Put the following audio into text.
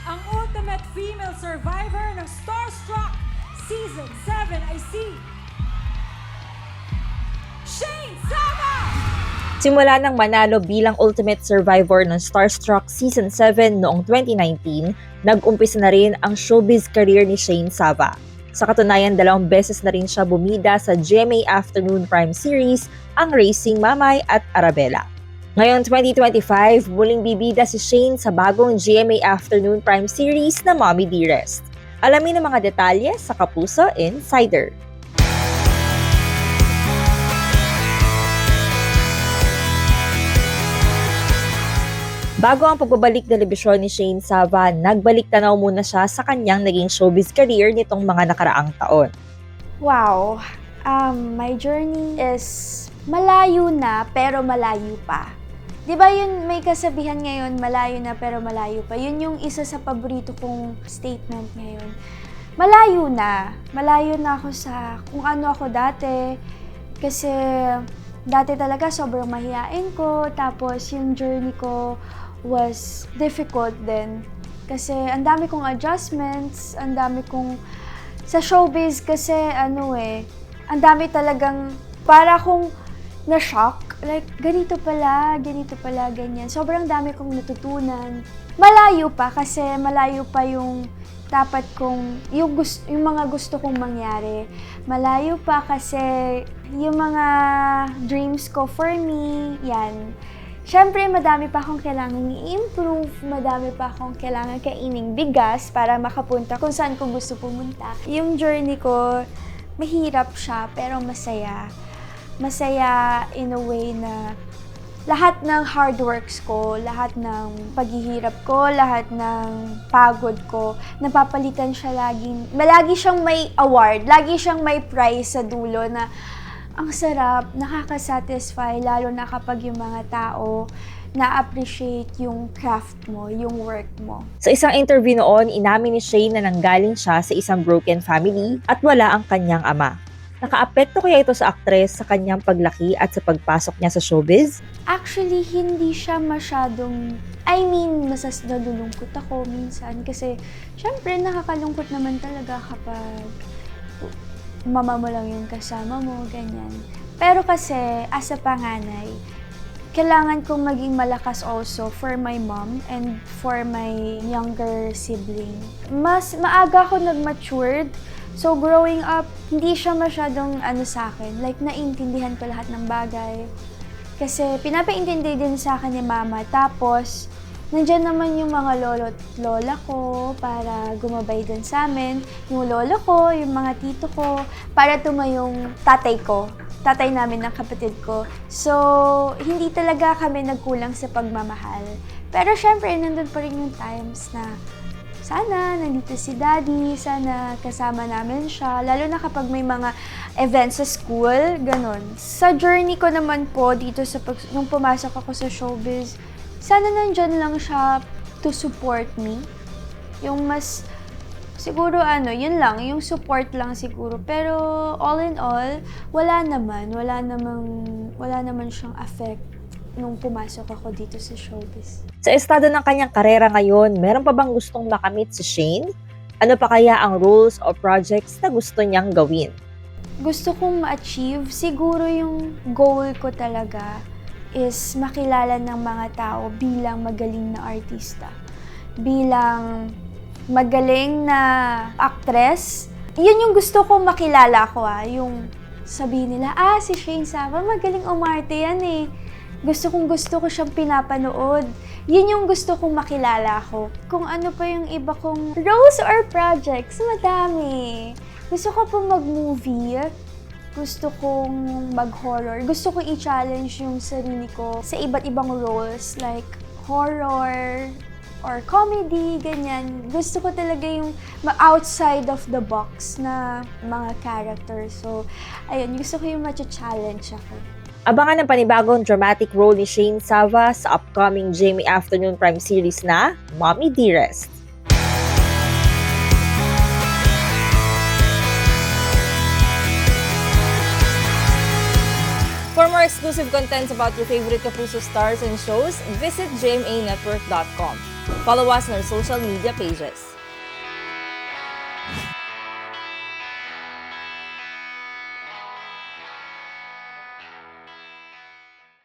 ang ultimate female survivor ng Starstruck Season 7 ay si Shane Saba! Simula nang manalo bilang Ultimate Survivor ng Starstruck Season 7 noong 2019, nag-umpisa na rin ang showbiz career ni Shane Saba. Sa katunayan, 2 beses na rin siya bumida sa GMA Afternoon Prime Series, ang Racing Mamay at Arabella. Ngayong 2025, muling bibida si Shane sa bagong GMA Afternoon Prime Series na Mommy Dearest. Alamin ang mga detalye sa Kapuso Insider. Bago ang pagbabalik telebisyon ni Shane Saba, nagbalik tanaw muna siya sa kanyang naging showbiz career nitong mga nakaraang taon. Wow! My journey is malayo na pero malayo pa. 'Di ba yun, may kasabihan ngayon, malayo na pero malayo pa. Yun yung isa sa paborito kong statement ngayon. Malayo na. Malayo na ako sa kung ano ako dati. Kasi dati talaga sobrang mahiyain ko. Tapos yung journey ko was difficult din. Kasi ang dami kong adjustments, ang dami kong sa showbiz kasi ang dami talagang para akong na-shock. Like, ganito pala, ganyan. Sobrang dami kong natutunan. Malayo pa kasi malayo pa yung dapat kong, yung mga gusto kong mangyari. Malayo pa kasi yung mga dreams ko for me, yan. Siyempre, madami pa akong kailangan i-improve, madami pa akong kailangan kaining bigas para makapunta kung saan ko gusto pumunta. Yung journey ko, mahirap siya pero masaya. Masaya in a way na lahat ng hard works ko, lahat ng paghihirap ko, lahat ng pagod ko, napapalitan siya lagi siyang may award, lagi siyang may prize sa dulo na ang sarap, nakaka-satisfy, lalo na kapag yung mga tao na-appreciate yung craft mo, yung work mo. Sa isang interview noon, inamin ni Shane na nanggaling siya sa isang broken family at wala ang kanyang ama. Nakaapekto kaya ito sa aktres sa kanyang paglaki at sa pagpasok niya sa showbiz? Actually, hindi siya masyadong, nalulungkot ako minsan kasi syempre nakakalungkot naman talaga kapag mama mo lang yung kasama mo, ganyan. Pero kasi, as a panganay, kailangan kong maging malakas also for my mom and for my younger sibling. Mas maaga ako nag-matured. So, growing up, hindi siya masyadong sa akin. Like, naiintindihan ko lahat ng bagay. Kasi, pinapaintindi din sa akin ni mama. Tapos, nandiyan naman yung mga lolo at lola ko para gumabay din sa amin. Yung lolo ko, yung mga tito ko, para tumayong tatay ko. Tatay namin ng kapatid ko. So, hindi talaga kami nagkulang sa pagmamahal. Pero syempre, nandun pa rin yung times na sana nandito si daddy, sana kasama namin siya. Lalo na kapag may mga events sa school, ganun. Sa journey ko naman po dito nung pumasok ako sa showbiz, sana nandyan lang siya to support me. Yung mas, siguro yun lang, yung support lang siguro. Pero all in all, wala naman siyang effect nung pumasok ako dito sa showbiz. Sa estado ng kanyang karera ngayon, meron pa bang gustong makamit si Shane? Ano pa kaya ang roles o projects na gusto niyang gawin? Gusto kong ma-achieve, siguro yung goal ko talaga is makilala ng mga tao bilang magaling na artista. Bilang magaling na actress. Yun yung gusto kong makilala ko yung sabihin nila, si Shane Saba, magaling umarte yan eh. Gusto ko siyang pinapanood. Yun yung gusto kong makilala ko. Kung ano pa yung iba kong roles or projects, madami. Gusto ko pong mag-movie. Gusto kong mag-horror. Gusto ko i-challenge yung sarili ko sa iba't ibang roles like horror or comedy, ganyan. Gusto ko talaga yung outside of the box na mga characters. So, ayun, gusto ko yung ma-challenge ako. Abangan ang panibagong dramatic role ni Shane Saba sa upcoming GMA Afternoon Prime Series na Mommy Dearest. For more exclusive contents about your favorite Kapuso stars and shows, visit gmanetwork.com. Follow us on our social media pages.